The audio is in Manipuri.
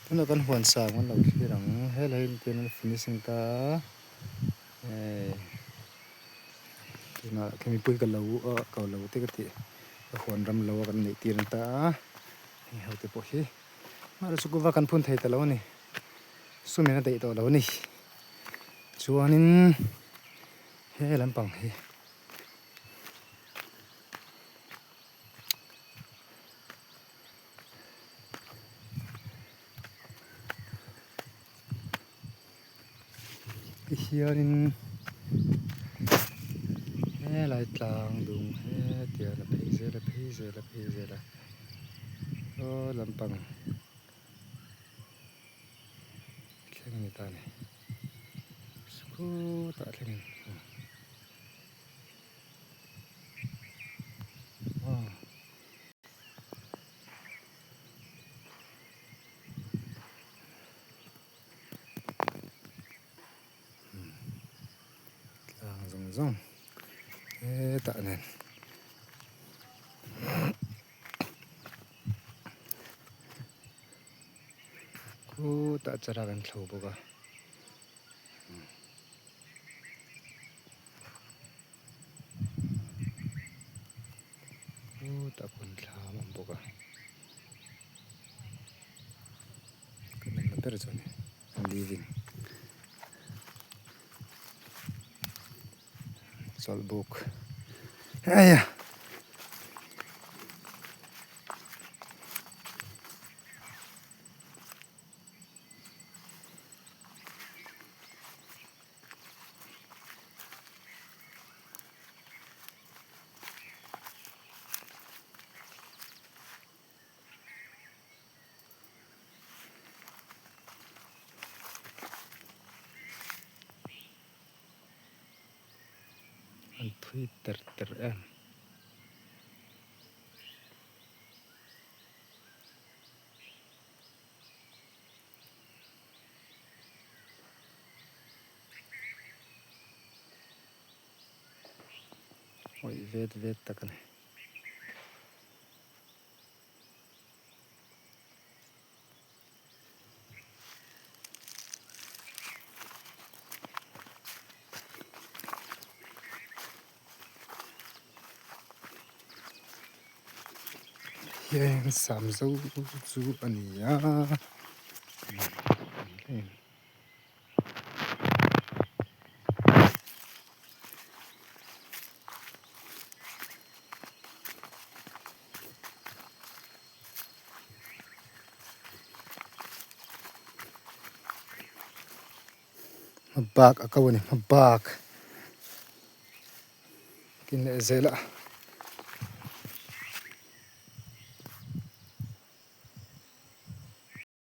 Tuna kan huan sa ngon lo thirang helai ten finishing ta tuna kemi pui ka lo ka lo te ka ti huan ram lo kan nei tir ta ni hau te po hi mara chu wa kan phun thei ta lo ni sumena dei to lo ni chuanin he lampang hi hianin he lai tlang dung he tia la phei zela o lampang thleng ni ta ni sku ta thleng tlang zong he ta nen ku ta chara kan thlo boka ku ta kun thlam am boka kan na per chone living sol book aya an phui ter em oi vet ta kan yang sam zo chu ania mabak akawani mabak kin zela